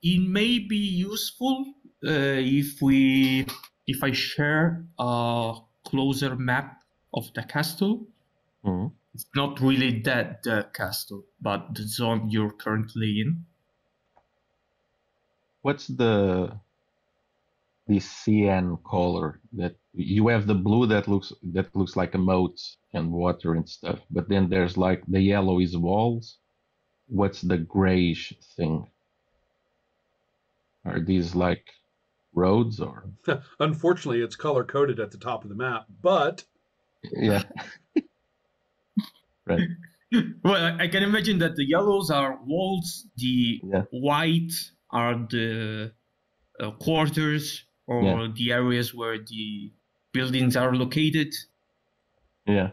it may be useful if I share a closer map of the castle. Mm-hmm. It's not really the castle, but the zone you're currently in. What's the cyan color that you have? The blue that looks like a moat and water and stuff, but then there's like the yellow is walls. What's the grayish thing? Are these like roads or? Unfortunately, it's color coded at the top of the map, but Yeah. Right. Well, I can imagine that the yellows are walls, the white are the quarters or the areas where the buildings are located. Yeah.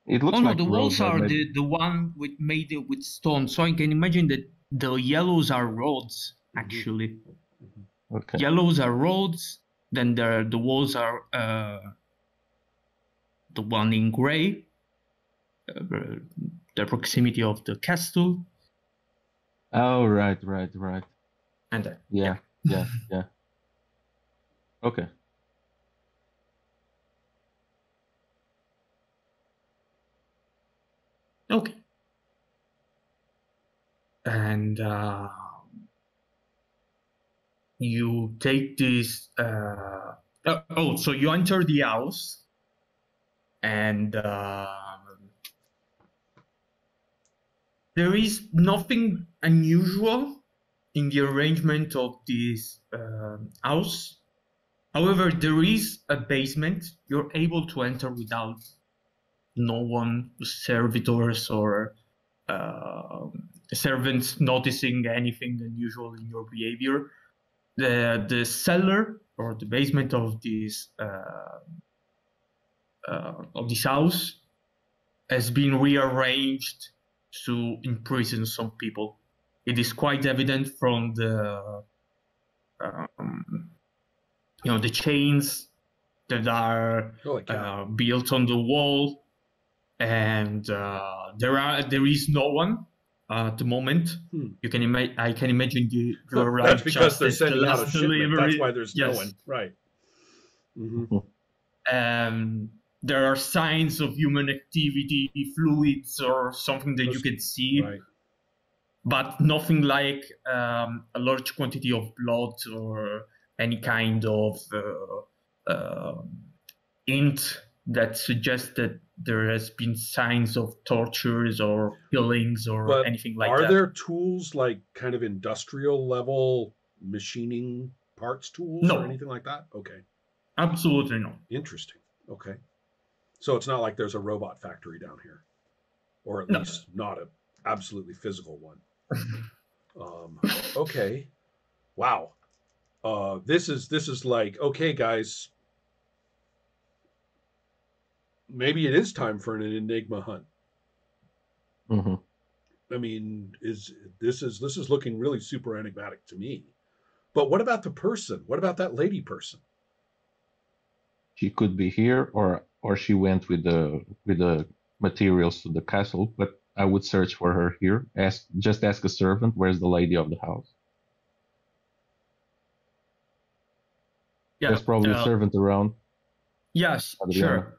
It looks like the walls are maybe... the one made with stone. So I can imagine that the yellows are roads, actually. Okay. Yellows are roads, then the walls are the one in gray, the proximity of the castle. Oh, right. And yeah. Okay. Okay. And you take this. So you enter the house, and there is nothing unusual in the arrangement of this house. However, there is a basement. You're able to enter without no one, servitors or servants noticing anything unusual in your behavior. The cellar or the basement of this house has been rearranged to imprison some people. It is quite evident from the the chains that are built on the wall, and there is no one at the moment. You can imagine. I can imagine you arrived. That's because they're sending out a shipment. That's why there's no one. Right. Mm-hmm. There are signs of human activity, fluids, or something that you can see, but nothing like a large quantity of blood or any kind of hint that suggests that there has been signs of tortures or killings or anything like that. Are there tools like kind of industrial level machining parts tools or anything like that? Okay. Absolutely not. Interesting. Okay. So it's not like there's a robot factory down here, or at least not a absolutely physical one. Okay. Wow. This is like, okay, guys, maybe it is time for an enigma hunt. I mean, this is looking really super enigmatic to me. But what about the person? What about that lady person? She could be here, or she went with the materials to the castle. But I would search for her here. Just ask a servant, where's the lady of the house? Yeah, there's probably a servant around. Yes, sure.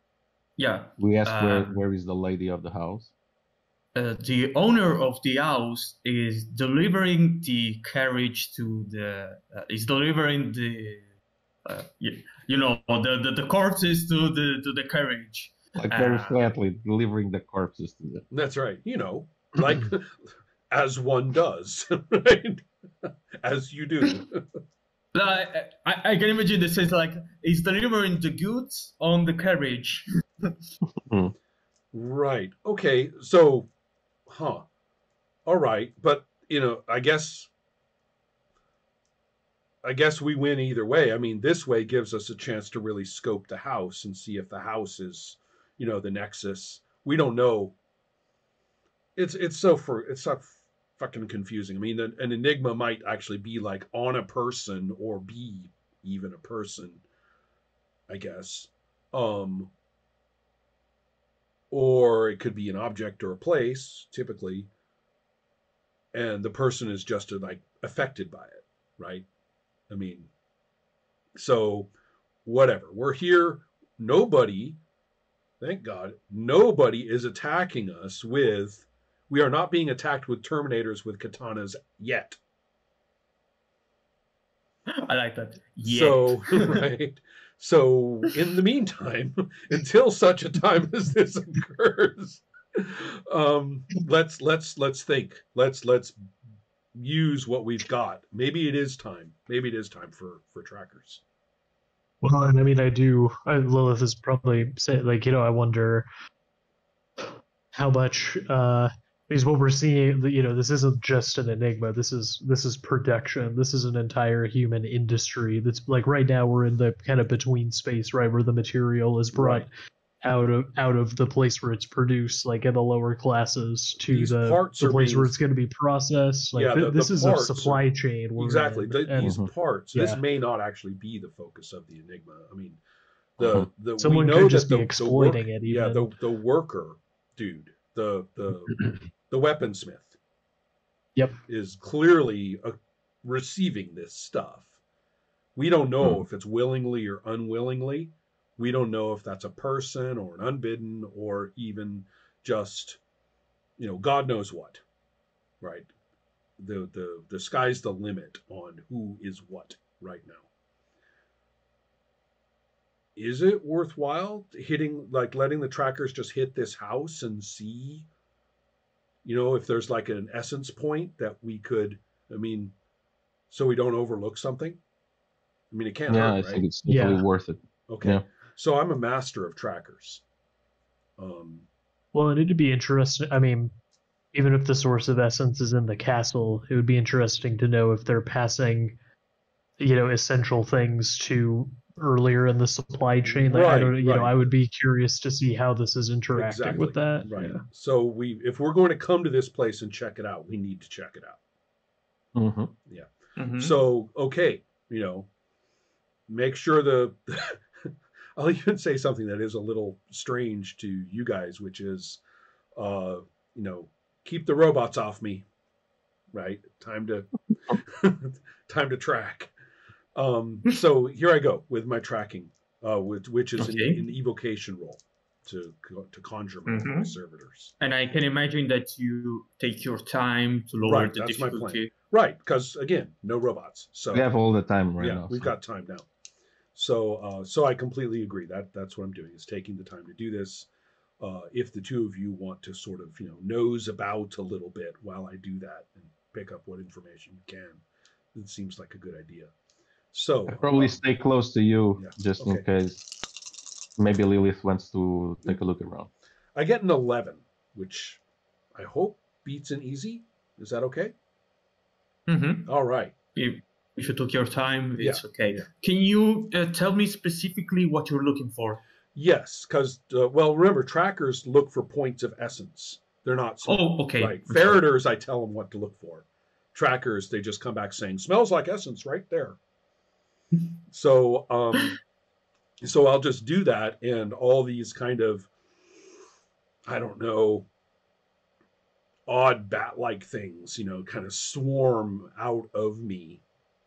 Yeah. We asked where is the lady of the house. The owner of the house is delivering the carriage to the. Is delivering the. The corpses to the carriage. Like very flatly delivering the corpses to them. That's right. Like as one does, right? As you do. I can imagine this is like he's delivering the goods on the carriage. Right. Okay. So, all right. But I guess we win either way. I mean, this way gives us a chance to really scope the house and see if the house is, the nexus. We don't know. It's so fucking confusing. I mean, an enigma might actually be like on a person or be even a person, I guess. Or it could be an object or a place, typically. and the person is just like affected by it, right? I mean, so whatever. We're here. Nobody, thank God, nobody is attacking us with. We are not being attacked with Terminators with katanas yet. I like that. Yet. So, right. So, in the meantime, until such a time as this occurs, let's think. Let's use what we've got. Maybe it is time. Maybe it is time for trackers. Well, and I mean, Lilith is probably saying, like, I wonder how much, because what we're seeing, this isn't just an enigma. This is production. This is an entire human industry. That's like right now we're in the kind of between space, right, where the material is brought out of the place where it's produced, like in the lower classes, to the place where it's going to be processed. Like this is a supply chain. Exactly. These parts. This may not actually be the focus of the enigma. I mean, someone could just be exploiting it. Even. Yeah, the worker dude, the weaponsmith, is clearly receiving this stuff. We don't know if it's willingly or unwillingly. We don't know if that's a person or an unbidden or even just, God knows what, right? The sky's the limit on who is what right now. Is it worthwhile letting the trackers just hit this house and see, if there's like an essence point that we could, so we don't overlook something? I mean, it can't hurt, right? I think it's definitely worth it. Okay. Yeah. So I'm a master of trackers. Well, and it'd be interesting. I mean, even if the source of essence is in the castle, it would be interesting to know if they're passing, essential things to earlier in the supply chain. Like, I would be curious to see how this is interacting with that. Right. Yeah. So if we're going to come to this place and check it out, we need to check it out. Mm-hmm. Yeah. Mm-hmm. So, okay, make sure I'll even say something that is a little strange to you guys, which is, keep the robots off me, right? Time to track. So here I go with my tracking, which is an evocation roll to conjure my servitors. And I can imagine that you take your time to lower the difficulty. That's my plan. Right, because again, no robots. So we have all the time right now. We've got time now. So I completely agree. That's what I'm doing, is taking the time to do this. If the two of you want to sort of, nose about a little bit while I do that and pick up what information you can, it seems like a good idea. So I'd probably stay close to you just in case maybe Lilith wants to take a look around. I get an 11, which I hope beats an easy. Is that okay? Mm-hmm. All right. If you took your time, it's okay. Can you tell me specifically what you're looking for? Yes, because, remember, trackers look for points of essence. They're not... okay. Right. Ferreters, I tell them what to look for. Trackers, they just come back saying, smells like essence right there. So I'll just do that, and all these kind of, I don't know, odd bat-like things, kind of swarm out of me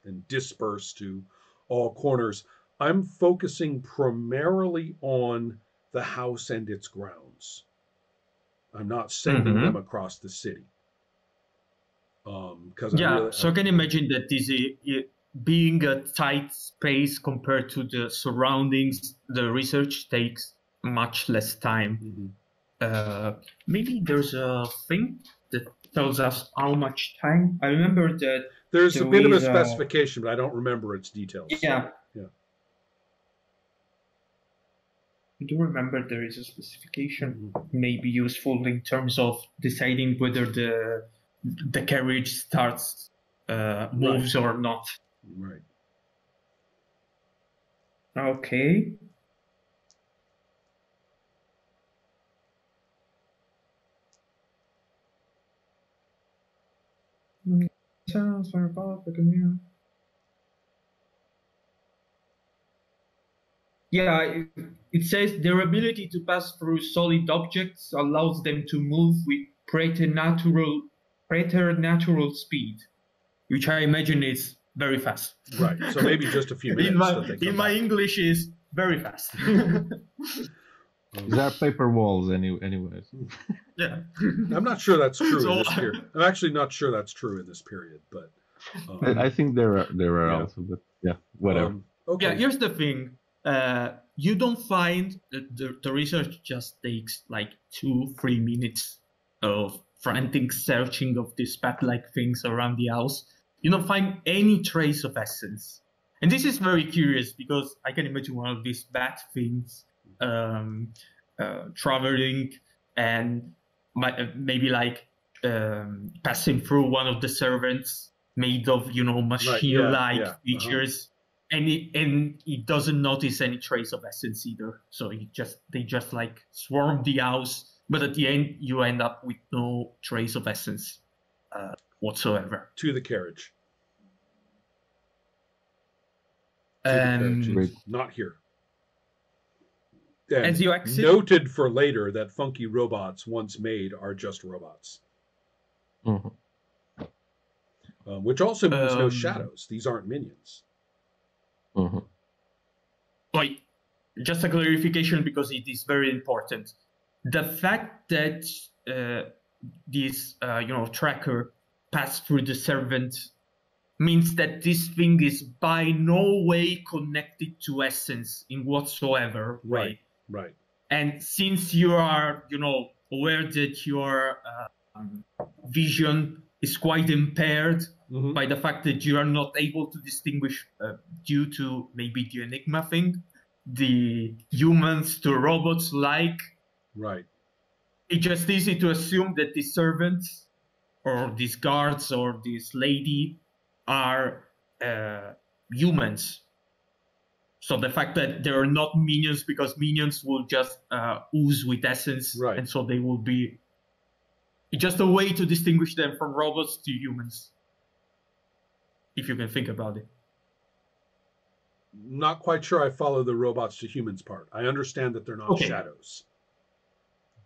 and disperse to all corners. I'm focusing primarily on the house and its grounds. I'm not sending them across the city. So I can imagine that this being a tight space compared to the surroundings, the research takes much less time. Maybe there's a thing that tells us how much time. I remember that there's a bit of a specification, but I don't remember its details. Yeah. I do remember there is a specification, maybe useful in terms of deciding whether the carriage starts moves or not. Right. Okay. Sounds very popular. Yeah, it says their ability to pass through solid objects allows them to move with preternatural preternatural speed, which I imagine is very fast. Right. So maybe just a few minutes that they come in my back. English is very fast. There are paper walls anyways. Yeah. I'm not sure that's true So- in this period. I'm actually not sure that's true in this period, but I think there are Yeah. also, but yeah, whatever. Okay. Yeah, here's the thing. You don't find the research just takes like 2-3 minutes of frantic searching of these bat-like things around the house. You don't find any trace of essence. And this is very curious because I can imagine one of these bat things traveling and maybe like passing through one of the servants made of, machine-like yeah, features. And it doesn't notice any trace of essence either. So they just like swarm the house, but at the end you end up with no trace of essence whatsoever. To the carriage. To the carriage. And It's not here. And as you exit, noted for later that funky robots once made are just robots. Mhm. Which also means no Um, shadows. These aren't minions. Mhm. like just a clarification because it is very important. The fact that this tracker passed through the servant means that this thing is by no way connected to essence in whatsoever way. Right. And since you are, aware that your vision is quite impaired Mhm. by the fact that you are not able to distinguish, due to maybe the Enigma thing, the humans to robots like, Right. it's just easy to assume that these servants or these guards or this lady are humans. So the fact that they are not minions, because minions will just ooze with essence, Right. and so they will be just a way to distinguish them from robots to humans, if you can think about it. Not quite sure I follow the robots to humans part. I understand that they're not Okay. shadows.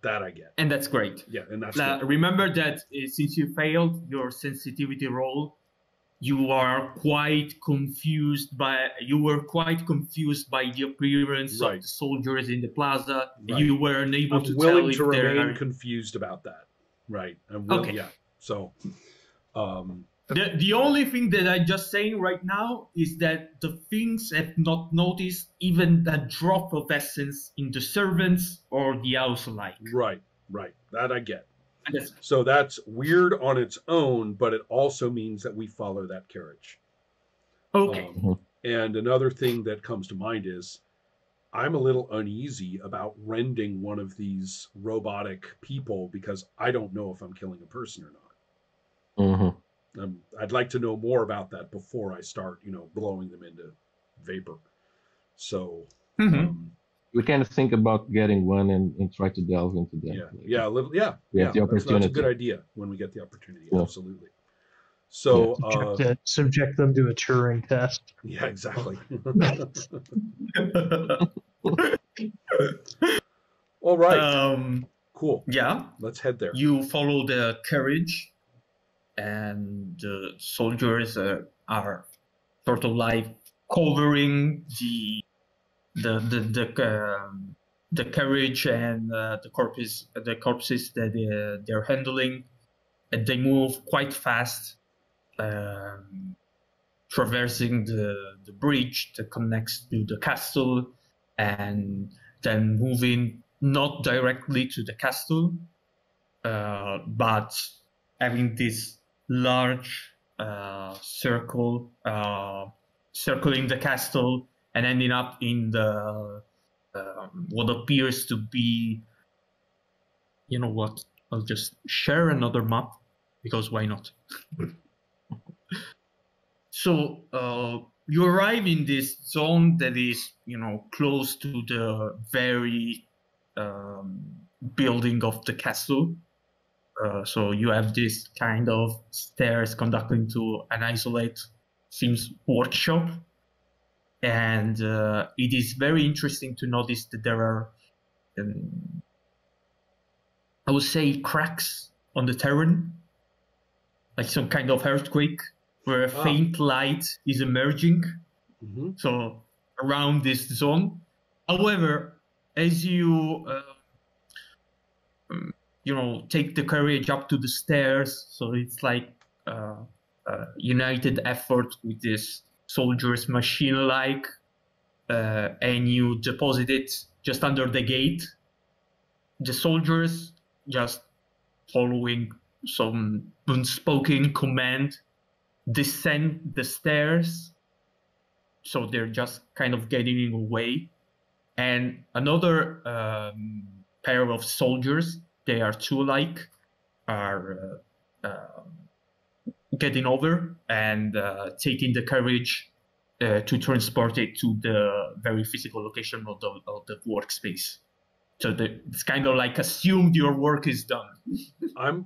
That I get. And that's great. Yeah, and that's Now, good. remember that since you failed your sensitivity roll, you were quite confused by the appearance Right. of the soldiers in the plaza. Right. You were unable I'm to tell willing if to there remain are... confused about that. Right. I'm willing. Okay. Yeah. So, The only thing that I'm just saying right now is that the things have not noticed even a drop of essence in the servants or the house alike. right. That I get. And that's- So that's weird on its own, but it also means that we follow that carriage. Okay. And another thing that comes to mind is I'm a little uneasy about rending one of these robotic people because I don't know if I'm killing a person or not. Mhm. I'd like to know more about that before I start, blowing them into vapor. So, Mhm. We can think about getting one and try to delve into that. yeah, a little, yeah. We have the That's a good opportunity. idea when we get the opportunity. Yeah. Absolutely. So, Subject them to a Turing test. yeah, exactly. All right. Cool. Yeah. Let's head there. You follow the carriage, and the soldiers are sort of like covering the carriage and the corpses that they're handling, and they move quite fast, traversing the bridge that connects to the castle, and then moving not directly to the castle, but having this large circle circling the castle and ending up in the what appears to be, I'll just share another map because why not? So you arrive in this zone that is, close to the very building of the castle. So you have this kind of stairs conducting to an isolated, seems, workshop. And it is very interesting to notice that there are, I would say, cracks on the terrain. like some kind of earthquake where a faint light is emerging. Mm-hmm. So around this zone. However, as you take the carriage up to the stairs, so it's like united effort with this soldier's machine-like, and you deposit it just under the gate. The soldiers, just following some unspoken command, descend the stairs. So they're just kind of getting away. And another pair of soldiers, they are two alike, are getting over and taking the carriage to transport it to the very physical location of the workspace. So it's kind of like assumed your work is done.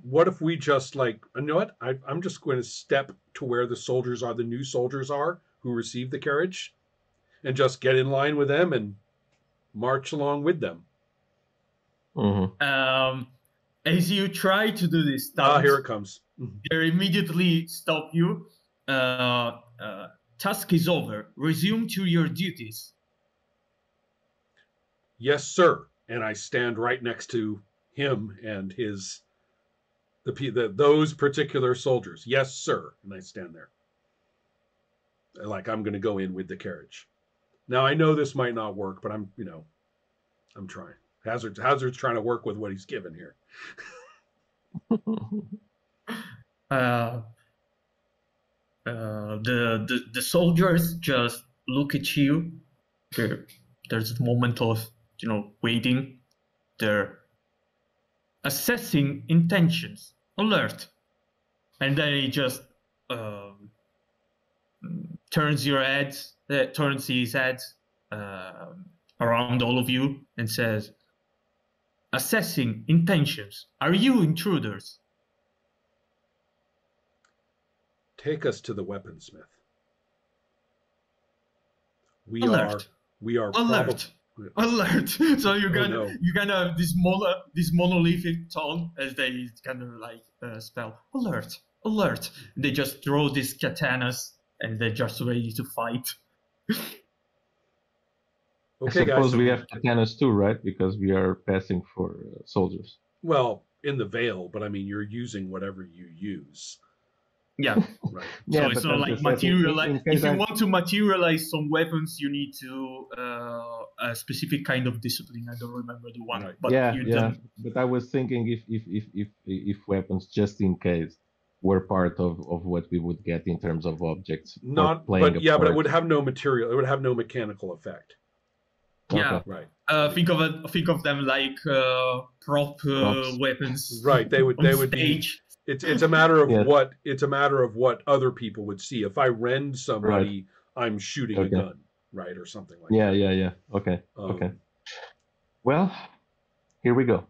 What if we just you know what? I'm just going to step to where the soldiers are, the new soldiers are who received the carriage, and just get in line with them and march along with them. Mm-hmm. As you try to do this, Here it comes. They immediately stop you. Task is over. Resume to your duties. Yes, sir. And I stand right next to him and those particular soldiers. Yes, sir. And I stand there. Like I'm going to go in with the carriage. Now I know this might not work, but I'm trying. Hazard's trying to work with what he's given here. The soldiers just look at you. There's a moment of waiting. They're assessing intentions, alert, and then he just turns his head around all of you and says, "Assessing intentions. Are you intruders?" Take us to the weaponsmith. We Alert. are alert. Alert! So you're gonna have this monolithic tone as they kind of like spell alert, alert. They just throw these katanas and they're just ready to fight. Okay, I suppose guys. we have katanas too, right? Because we are passing for soldiers. Well, in the veil, but I mean, you're using whatever you use. Yeah. Right. Yeah, So it's not like materialize. If you want to materialize some weapons, you need to a specific kind of discipline. I don't remember the one. Right. But But I was thinking if weapons, just in case, were part of what we would get in terms of objects. But it would have no material. It would have no mechanical effect. Yeah. Okay. Right. Think of them like props. Weapons. Right. They would stage. It's a matter of what other people would see. If I rend somebody, right, I'm shooting a gun, right, or something like that. Yeah. Okay. Okay. Well, here we go.